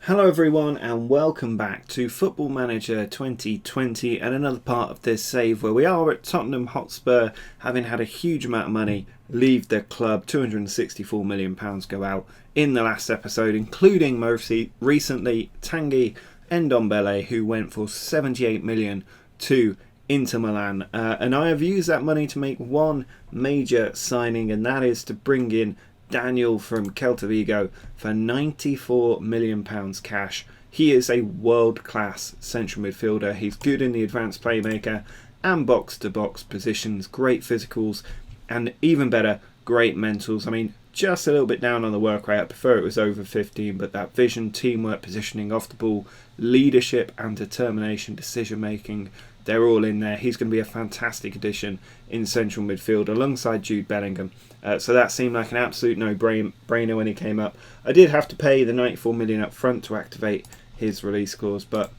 Hello everyone and welcome back to Football Manager 2020 and another part of this save where we are at Tottenham Hotspur, having had a huge amount of money leave the club. £264 million go out in the last episode, including most recently Tanguy Ndombele, who went for 78 million to Inter Milan, and I have used that money to make one major signing, and that is to bring in Daniel from Celta Vigo for £94 million cash. He is a world-class central midfielder. He's good in the advanced playmaker and box-to-box positions, great physicals, and even better, great mentals. I mean, just a little bit down on the work rate. I prefer it was over 15, but that vision, teamwork, positioning off the ball, leadership and determination, decision-making, they're all in there. He's going to be a fantastic addition in central midfield alongside Jude Bellingham. So that seemed like an absolute no-brainer when he came up. I did have to pay the 94 million up front to activate his release clause, but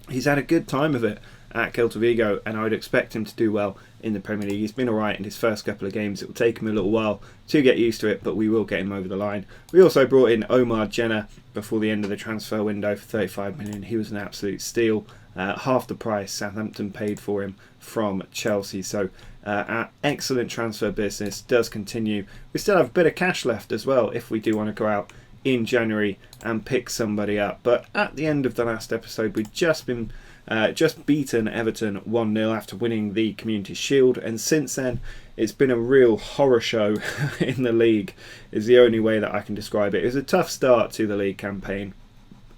he's had a good time of it at Celta Vigo, and I would expect him to do well in the Premier League. He's been alright in his first couple of games. It will take him a little while to get used to it, but we will get him over the line. We also brought in Omar Jenner before the end of the transfer window for 35 million. He was an absolute steal. Half the price Southampton paid for him from Chelsea. So our excellent transfer business does continue. We still have a bit of cash left as well if we do want to go out in January and pick somebody up. But at the end of the last episode, we'd just beaten Everton 1-0 after winning the Community Shield, and since then it's been a real horror show in the league, is the only way that I can describe it. It was a tough start to the league campaign,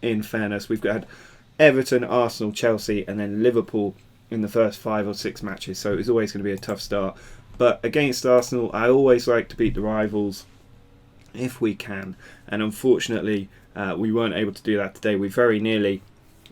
in fairness. We've got Everton, Arsenal, Chelsea and then Liverpool in the first 5 or 6 matches, so it was always going to be a tough start. But against Arsenal, I always like to beat the rivals if we can, and unfortunately we weren't able to do that today. We very nearly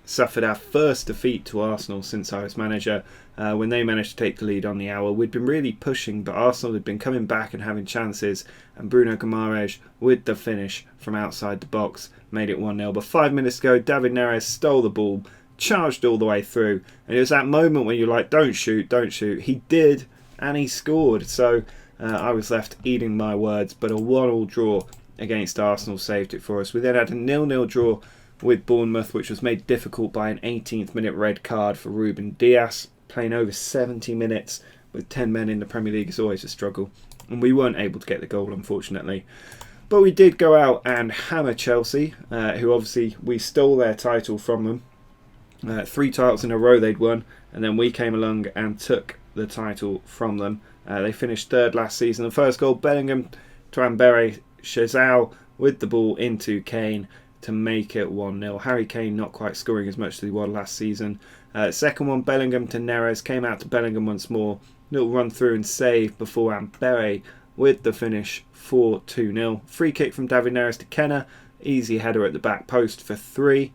suffered our first defeat to Arsenal since I was manager, when they managed to take the lead on the hour. We'd been really pushing, but Arsenal had been coming back and having chances, and Bruno Guimaraes with the finish from outside the box made it 1-0. But 5 minutes ago, David Neres stole the ball, charged all the way through, and it was that moment when you're like, don't shoot, don't shoot. He did, and he scored. So I was left eating my words, but a 1-1 draw against Arsenal saved it for us. We then had a 0-0 draw with Bournemouth, which was made difficult by an 18th minute red card for Ruben Dias. Playing over 70 minutes with 10 men in the Premier League is always a struggle, and we weren't able to get the goal, unfortunately. But we did go out and hammer Chelsea, who obviously we stole their title from them. 3 titles in a row they'd won, and then we came along and took the title from them. They finished 3rd last season. The first goal, Bellingham to Ambere Shazal with the ball into Kane to make it 1-0. Harry Kane not quite scoring as much as he was last season. Second one, Bellingham to Neres, came out to Bellingham once more. Little run through and save before Ambere with the finish for 2-0. Free kick from David Neres to Kenner. Easy header at the back post for 3.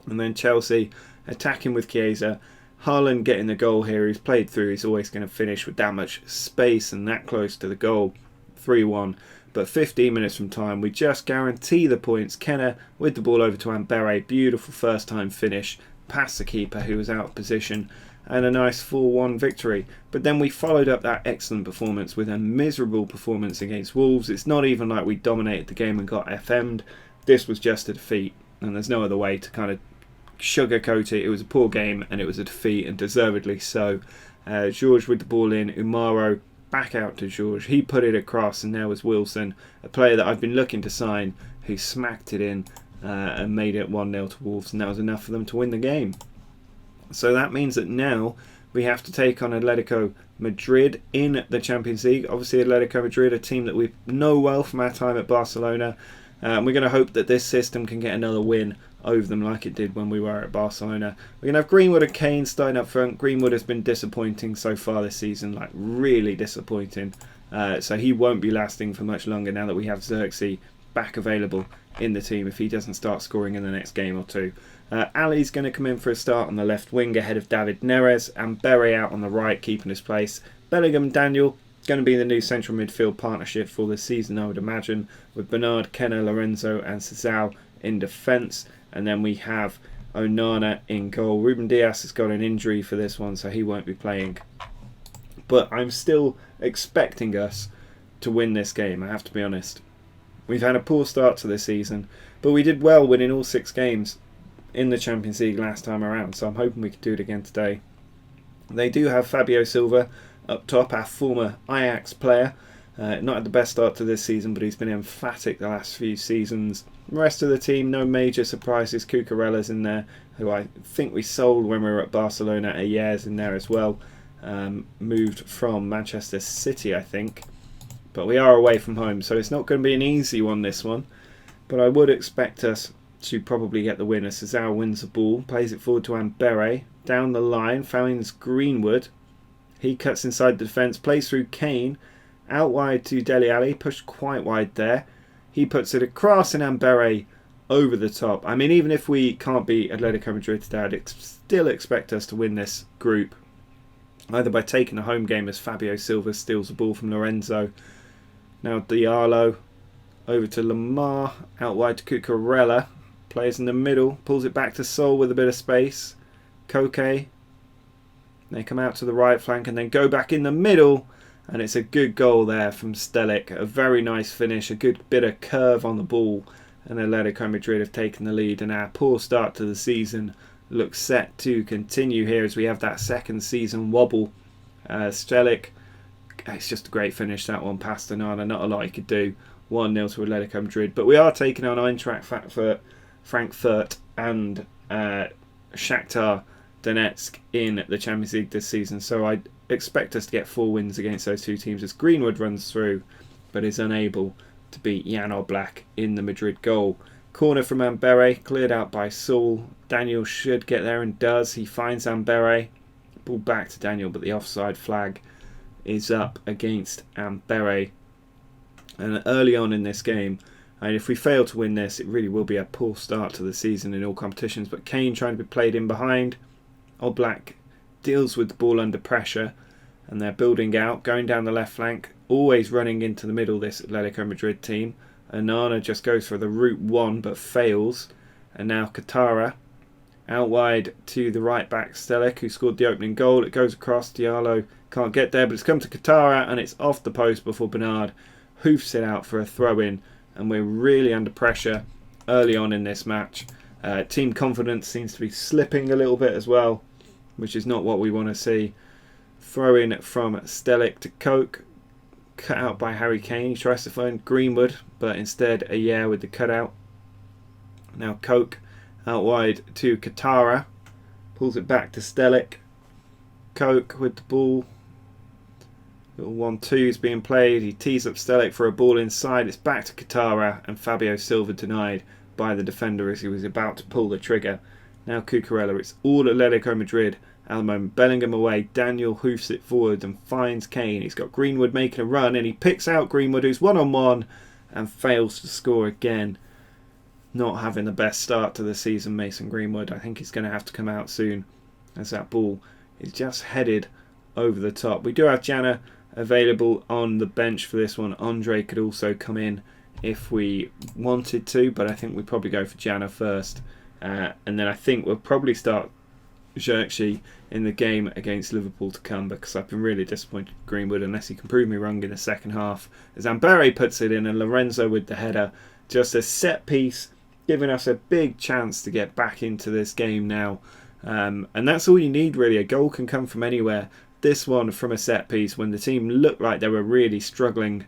And then Chelsea attacking with Chiesa. Haaland getting the goal here. He's played through. He's always going to finish with that much space and that close to the goal. 3-1. But 15 minutes from time, we just guarantee the points. Kenner with the ball over to Ambere. Beautiful first time finish past the keeper who was out of position, and a nice 4-1 victory. But then we followed up that excellent performance with a miserable performance against Wolves. It's not even like we dominated the game and got FM'd. This was just a defeat, and there's no other way to kind of sugarcoat it. It was a poor game and it was a defeat, and deservedly so. George with the ball in, Umaro back out to George. He put it across, and there was Wilson, a player that I've been looking to sign, who smacked it in and made it 1-0 to Wolves, and that was enough for them to win the game. So that means that now we have to take on Atletico Madrid in the Champions League. Obviously Atletico Madrid, a team that we know well from our time at Barcelona. We're going to hope that this system can get another win over them like it did when we were at Barcelona. We're going to have Greenwood and Kane starting up front. Greenwood has been disappointing so far this season, like really disappointing. So he won't be lasting for much longer now that we have Xerxes back available in the team if he doesn't start scoring in the next game or two. Ali's going to come in for a start on the left wing ahead of David Neres, and Berry out on the right keeping his place. Bellingham, Daniel, going to be the new central midfield partnership for this season, I would imagine, with Bernard, Kenner, Lorenzo and Cesal in defence. And then we have Onana in goal. Ruben Dias has got an injury for this one, so he won't be playing. But I'm still expecting us to win this game, I have to be honest. We've had a poor start to this season, but we did well winning all 6 games in the Champions League last time around, so I'm hoping we can do it again today. They do have Fabio Silva up top, our former Ajax player. Not had the best start to this season, but he's been emphatic the last few seasons. The rest of the team, no major surprises. Cucurella's in there, who I think we sold when we were at Barcelona. Ayer's in there as well. Moved from Manchester City, I think. But we are away from home, so it's not going to be an easy one, this one. But I would expect us to probably get the winner. Cesar wins the ball, plays it forward to Ambere. Down the line, finds Greenwood. He cuts inside the defence, plays through Kane. Out wide to Dele Alli, pushed quite wide there. He puts it across and Ambere over the top. I mean, even if we can't beat Atletico Madrid today, I'd still expect us to win this group. Either by taking a home game as Fabio Silva steals the ball from Lorenzo. Now Diallo over to Lamar, out wide to Cucurella. Plays in the middle, pulls it back to Sol with a bit of space. Koke. They come out to the right flank and then go back in the middle. And it's a good goal there from Stelik. A very nice finish, a good bit of curve on the ball. And Atletico Madrid have taken the lead. And our poor start to the season looks set to continue here as we have that second season wobble. Stelik, it's just a great finish, that one past Onana. Not a lot he could do. 1-0 to Atletico Madrid. But we are taking on Eintracht Frankfurt and Shakhtar Donetsk in the Champions League this season. So I expect us to get 4 wins against those 2 teams as Greenwood runs through but is unable to beat Jan Oblak in the Madrid goal. Corner from Ambere, cleared out by Saul. Daniel should get there and does. He finds Ambere. Ball back to Daniel, but the offside flag is up against Ambere. And early on in this game, and if we fail to win this, it really will be a poor start to the season in all competitions. But Kane trying to be played in behind. Oblak deals with the ball under pressure, and they're building out, going down the left flank, always running into the middle, this Atletico Madrid team. Onana just goes for the route 1 but fails. And now Katara out wide to the right back Stelik, who scored the opening goal. It goes across, Diallo can't get there, but it's come to Katara and it's off the post before Bernard hoofs it out for a throw-in. And we're really under pressure early on in this match. Team confidence seems to be slipping a little bit as well, which is not what we want to see. Throw in from Stelik to Koke. Cut out by Harry Kane. He tries to find Greenwood, but instead Ayer with the cutout. Now Koke out wide to Katara. Pulls it back to Stelik. Koke with the ball. Little 1-2 is being played. He tees up Stelik for a ball inside. It's back to Katara and Fabio Silva denied by the defender as he was about to pull the trigger. Now Cucurella. It's all Atletico Madrid at the moment. Bellingham away. Daniel hoofs it forward and finds Kane. He's got Greenwood making a run and he picks out Greenwood, who's 1-on-1 and fails to score again. Not having the best start to the season, Mason Greenwood. I think he's going to have to come out soon as that ball is just headed over the top. We do have Jenner available on the bench for this one. Andre could also come in if we wanted to, but I think we'd probably go for Jenner first. And then I think we'll probably start Xerxes in the game against Liverpool to come, because I've been really disappointed with Greenwood unless he can prove me wrong in the second half. As Ambere puts it in and Lorenzo with the header. Just a set piece, giving us a big chance to get back into this game now. And that's all you need really. A goal can come from anywhere. This one from a set piece when the team looked like they were really struggling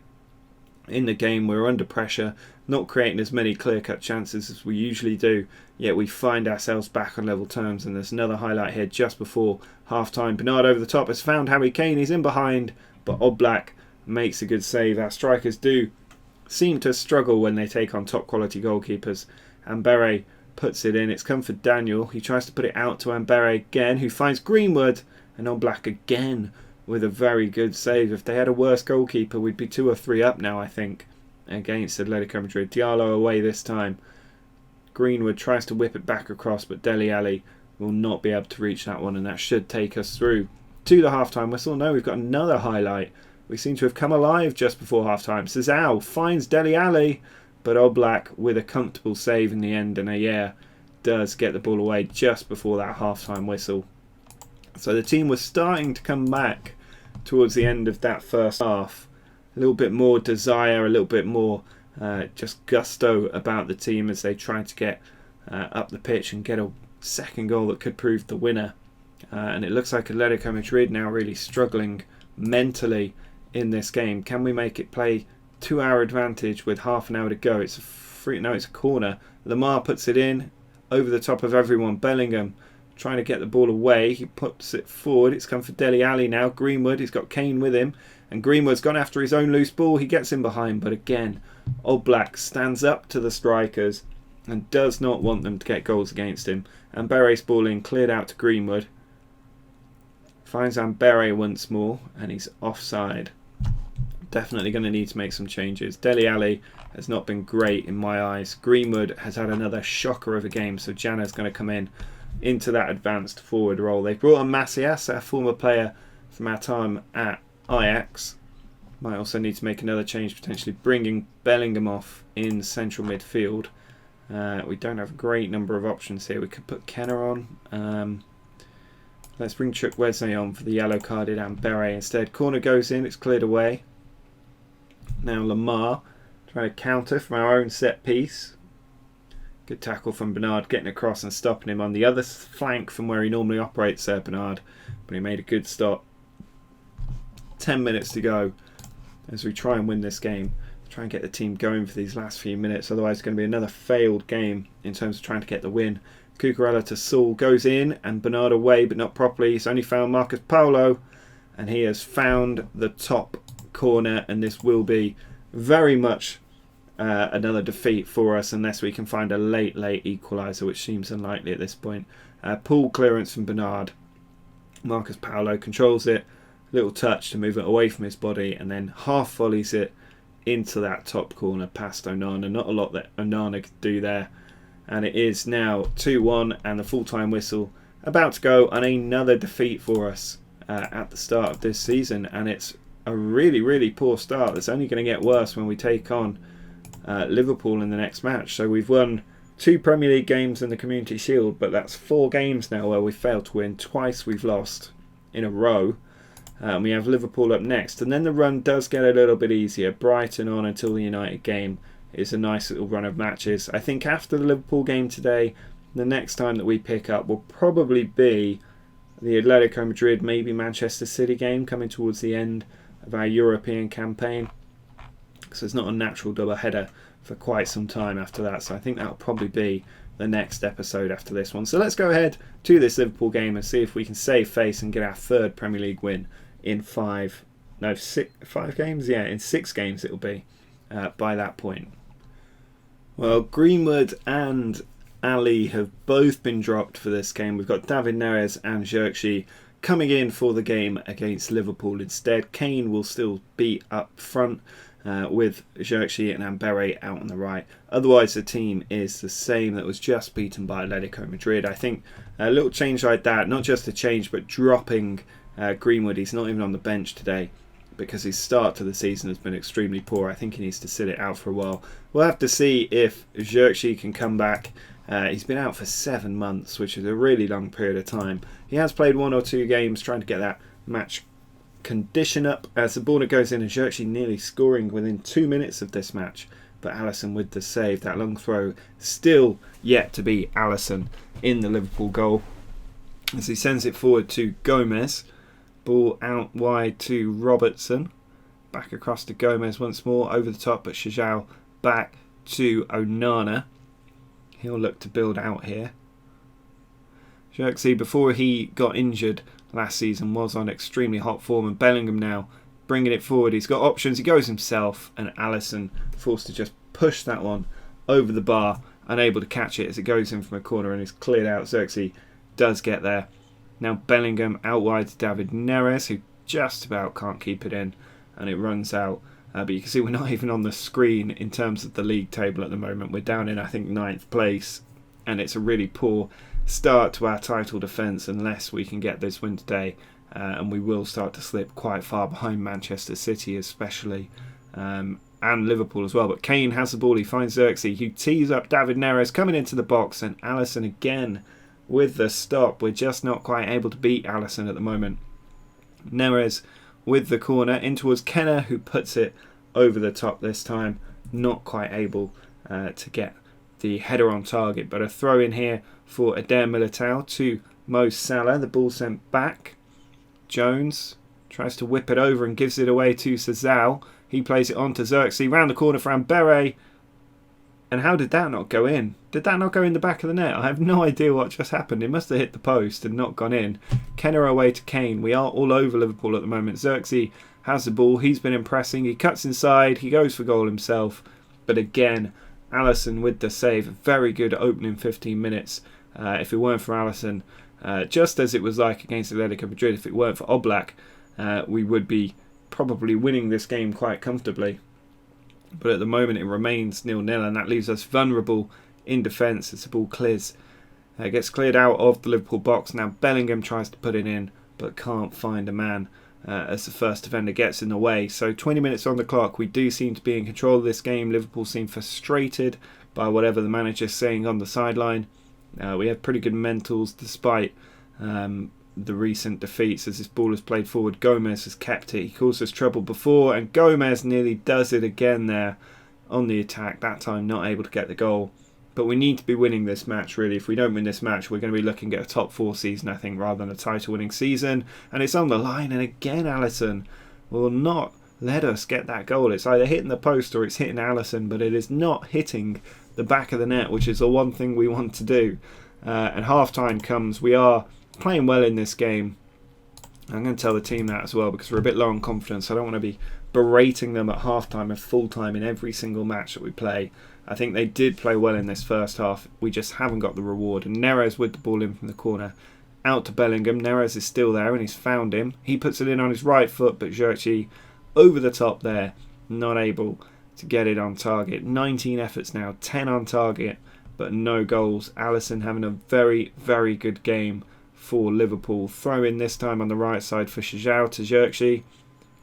in the game. We were under pressure, not creating as many clear-cut chances as we usually do, yet we find ourselves back on level terms. And there's another highlight here just before half-time. Bernard over the top has found Harry Kane. He's in behind, but Oblak makes a good save. Our strikers do seem to struggle when they take on top-quality goalkeepers. Ambere puts it in. It's come for Daniel. He tries to put it out to Ambere again, who finds Greenwood. And Oblak again with a very good save. If they had a worse goalkeeper, we'd be 2 or 3 up now, I think, against Atletico Madrid. Diallo away this time. Greenwood tries to whip it back across, but Dele Alli will not be able to reach that one, and that should take us through to the half-time whistle. No, we've got another highlight. We seem to have come alive just before half-time. Cesar finds Dele Alli, but Oblak with a comfortable save in the end, and Ayer does get the ball away just before that half-time whistle. So the team was starting to come back towards the end of that first half. A little bit more desire, a little bit more just gusto about the team as they try to get up the pitch and get a second goal that could prove the winner. And it looks like Atletico Madrid now really struggling mentally in this game. Can we make it play to our advantage with half an hour to go? It's a corner. Lamar puts it in over the top of everyone. Bellingham trying to get the ball away. He puts it forward. It's come for Dele Alli now. Greenwood, he's got Kane with him. And Greenwood's gone after his own loose ball. He gets in behind. But again, Old Black stands up to the strikers and does not want them to get goals against him. And Ambere's ball in, cleared out to Greenwood. Finds Ambere once more. And he's offside. Definitely going to need to make some changes. Dele Alli has not been great in my eyes. Greenwood has had another shocker of a game. So Janner's going to come in into that advanced forward role. They've brought on Macias, a former player from our time at Ajax. Might also need to make another change, potentially bringing Bellingham off in central midfield. We don't have a great number of options here. We could put Kenner on. Let's bring Chukwueze on for the yellow carded Ambere instead. Corner goes in, it's cleared away. Now Lamar trying to counter from our own set piece. Good tackle from Bernard, getting across and stopping him on the other flank from where he normally operates, Sir Bernard. But he made a good stop. 10 minutes to go as we try and win this game. Try and get the team going for these last few minutes. Otherwise it's going to be another failed game in terms of trying to get the win. Cucurella to Saul goes in and Bernard away, but not properly. He's only found Marcus Paulo and he has found the top corner, and this will be very much another defeat for us unless we can find a late equaliser, which seems unlikely at this point. Pool clearance from Bernard. Marcus Paulo controls it, little touch to move it away from his body, and then half volleys it into that top corner past Onana. Not a lot that Onana could do there, and it is now 2-1 and the full-time whistle about to go, and another defeat for us at the start of this season. And it's a really poor start. It's only going to get worse when we take on Liverpool in the next match. So we've won 2 Premier League games in the Community Shield, but that's 4 games now where we've failed to win. Twice we've lost in a row. We have Liverpool up next, and then the run does get a little bit easier. Brighton on until the United game is a nice little run of matches. I think after the Liverpool game today, the next time that we pick up will probably be the Atletico Madrid, maybe Manchester City game coming towards the end of our European campaign. So it's not a natural double header for quite some time after that. So I think that'll probably be the next episode after this one. So let's go ahead to this Liverpool game and see if we can save face and get our 3rd Premier League win in 5 games? Yeah, in 6 games it'll be by that point. Well, Greenwood and Ali have both been dropped for this game. We've got David Neres and Xerxes coming in for the game against Liverpool instead. Kane will still be up front with Xerxes and Ambere out on the right. Otherwise the team is the same that was just beaten by Atletico Madrid. I think a little change like that, not just a change but dropping Greenwood. He's not even on the bench today because his start to the season has been extremely poor. I think he needs to sit it out for a while. We'll have to see if Xerxes can come back. He's been out for 7 months, which is a really long period of time. He has played 1 or 2 games trying to get that match condition up as the ball goes in, and Xerxes nearly scoring within 2 minutes of this match. But Alisson with the save, that long throw still yet to be Alisson in the Liverpool goal. As he sends it forward to Gomez. Ball out wide to Robertson. Back across to Gomez once more. Over the top, but Shajal back to Onana. He'll look to build out here. Xerxes, before he got injured last season, was on extremely hot form. And Bellingham now bringing it forward. He's got options. He goes himself. And Alisson forced to just push that one over the bar. Unable to catch it as it goes in from a corner and is cleared out. Xerxes does get there. Now Bellingham out wide to David Neres, who just about can't keep it in, and it runs out. But you can see we're not even on the screen in terms of the league table at the moment. We're down in, I think, 9th place, and it's a really poor start to our title defence unless we can get this win today, and we will start to slip quite far behind Manchester City especially, and Liverpool as well. But Kane has the ball, he finds Xerxes, who tees up David Neres coming into the box, and Alisson again with the stop. We're just not quite able to beat Alisson at the moment. Neres with the corner in towards Kenner, who puts it over the top this time. not quite able to get the header on target. But a throw in here for Eder Militao to Mo Salah. The ball sent back. Jones tries to whip it over and gives it away to Sazal. He plays it on to Xerxes. Round the corner for Ambere. And how did that not go in? Did that not go in the back of the net? I have no idea what just happened. It must have hit the post and not gone in. Kenner away to Kane. We are all over Liverpool at the moment. Xerxes has the ball. He's been impressing. He cuts inside. He goes for goal himself. But again, Alisson with the save. Very good opening 15 minutes. If it weren't for Alisson, just as it was like against Atletico Madrid, if it weren't for Oblak, we would be probably winning this game quite comfortably. But at the moment it remains 0-0, and that leaves us vulnerable in defence as the ball clears. It gets cleared out of the Liverpool box. Now Bellingham tries to put it in but can't find a man as the first defender gets in the way. So 20 minutes on the clock. We do seem to be in control of this game. Liverpool seem frustrated by whatever the manager's saying on the sideline. We have pretty good mentals despite the recent defeats. As this ball is played forward, Gomez has kept it. He caused us trouble before, and Gomez nearly does it again there on the attack, that time not able to get the goal. But we need to be winning this match, really. If we don't win this match, we're going to be looking at a top 4 season, I think, rather than a title winning season. And it's on the line, and again Alisson will not let us get that goal. It's either hitting the post or it's hitting Alisson, but it is not hitting the back of the net, which is the one thing we want to do. And half time comes. We are playing well in this game. I'm going to tell the team that as well, because we're a bit low on confidence. I don't want to be berating them at half time and full time in every single match that we play. I think they did play well in this first half. We just haven't got the reward. And Neres with the ball in from the corner. Out to Bellingham. Neres is still there and he's found him. He puts it in on his right foot, but Xerxes over the top there. Not able to get it on target. 19 efforts now, 10 on target, but no goals. Alisson having a very, very good game for Liverpool. Throw in this time on the right side for Sazal to Xerxes.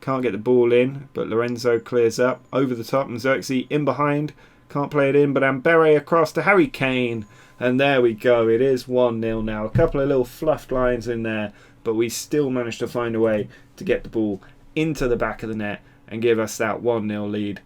Can't get the ball in, but Lorenzo clears up over the top and Xerxes in behind. Can't play it in, but Ambere across to Harry Kane. And there we go. It is 1-0 now. A couple of little fluffed lines in there, but we still managed to find a way to get the ball into the back of the net and give us that 1-0 lead.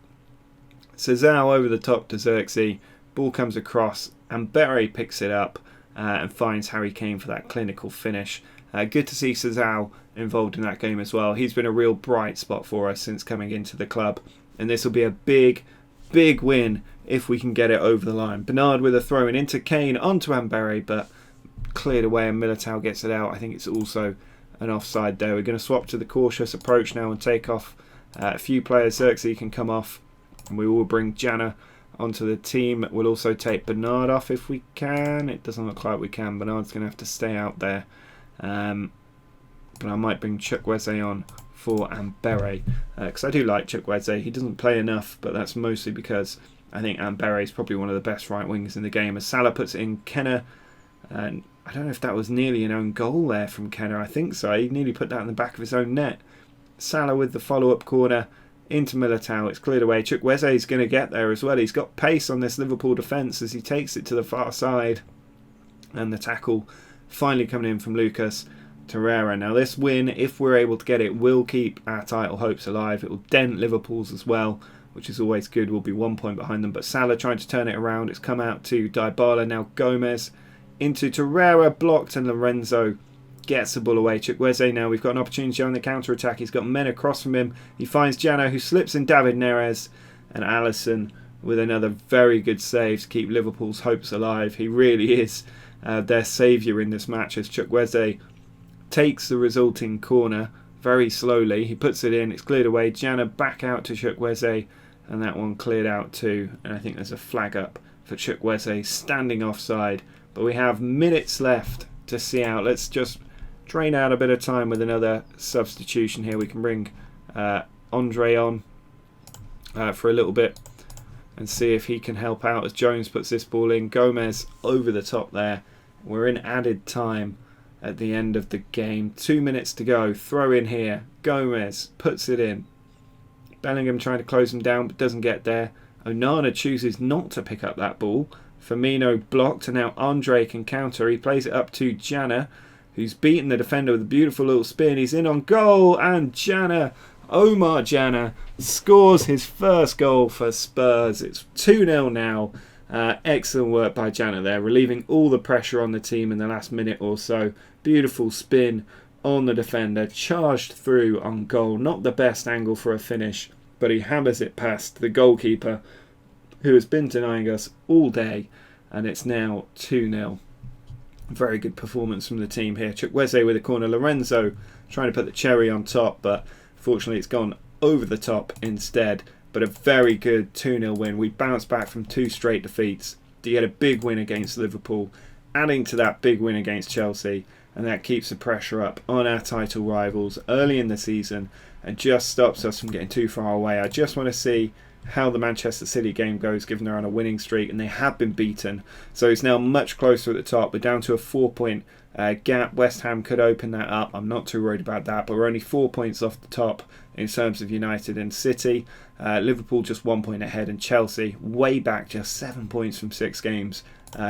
Sazal over the top to Xerxes. Ball comes across. Ambere picks it up and finds Harry Kane for that clinical finish. Good to see Sazal involved in that game as well. He's been a real bright spot for us since coming into the club. And this will be a big, big win if we can get it over the line. Bernard with a throw in into Kane onto Ambere, but cleared away and Militao gets it out. I think it's also an offside there. We're going to swap to the cautious approach now and take off a few players. Xerxes can come off and we will bring Jenner onto the team. We'll also take Bernard off if we can. It doesn't look like we can. Bernard's going to have to stay out there. But I might bring Chukwueze on for Ambere, because I do like Chukwueze. He doesn't play enough, but that's mostly because I think Ambere is probably one of the best right wingers in the game. As Salah puts it in, Kenner, and I don't know if that was nearly an own goal there from Kenner. I think so. He nearly put that in the back of his own net. Salah with the follow-up corner into Militao. It's cleared away. Chukwueze is going to get there as well. He's got pace on this Liverpool defence as he takes it to the far side. And the tackle finally coming in from Lucas Torreira. Now this win, if we're able to get it, will keep our title hopes alive. It will dent Liverpool's as well, which is always good. We'll be 1 point behind them. But Salah trying to turn it around. It's come out to Dybala. Now Gomez into Torreira, blocked, and Lorenzo gets the ball away. Chukwueze now, we've got an opportunity on the counter-attack. He's got men across from him. He finds Jana, who slips in David Neres, and Alisson with another very good save to keep Liverpool's hopes alive. He really is their saviour in this match, as Chukwueze takes the resulting corner very slowly. He puts it in, it's cleared away. Jana back out to Chukwueze, and that one cleared out too. And I think there's a flag up for Chukwueze standing offside. But we have minutes left to see out. Let's just drain out a bit of time with another substitution here. We can bring Andre on for a little bit and see if he can help out as Jones puts this ball in. Gomez over the top there. We're in added time at the end of the game. 2 minutes to go. Throw in here. Gomez puts it in. Bellingham trying to close him down but doesn't get there. Onana chooses not to pick up that ball. Firmino blocked, and now Andre can counter. He plays it up to Jana, who's beaten the defender with a beautiful little spin. He's in on goal, and Jana Omar Jenner scores his first goal for Spurs. It's 2-0 now. Excellent work by Jenner there, relieving all the pressure on the team in the last minute or so. Beautiful spin on the defender, charged through on goal. Not the best angle for a finish, but he hammers it past the goalkeeper, who has been denying us all day, and it's now 2-0. Very good performance from the team here. Chukwueze with a corner. Lorenzo trying to put the cherry on top, but fortunately it's gone over the top instead. But a very good 2-0 win. We bounced back from 2 straight defeats to get a big win against Liverpool, adding to that big win against Chelsea, and that keeps the pressure up on our title rivals early in the season and just stops us from getting too far away. I just want to see how the Manchester City game goes, given they're on a winning streak and they have been beaten. So it's now much closer at the top. We're down to a 4-point gap. West Ham could open that up. I'm not too worried about that, but we're only 4 points off the top in terms of United and City. Liverpool just 1 point ahead, and Chelsea way back, just 7 points from 6 games.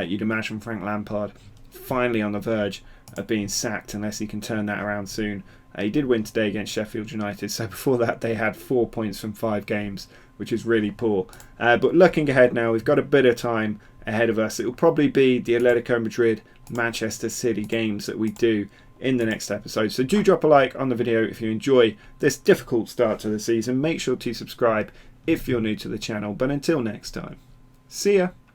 You'd imagine Frank Lampard finally on the verge of being sacked unless he can turn that around soon. He did win today against Sheffield United, so before that they had 4 points from 5 games, which is really poor. But looking ahead now, we've got a bit of time ahead of us. It will probably be the Atletico Madrid, Manchester City games that we do in the next episode. So do drop a like on the video if you enjoy this difficult start to the season. Make sure to subscribe if you're new to the channel. But until next time, see ya.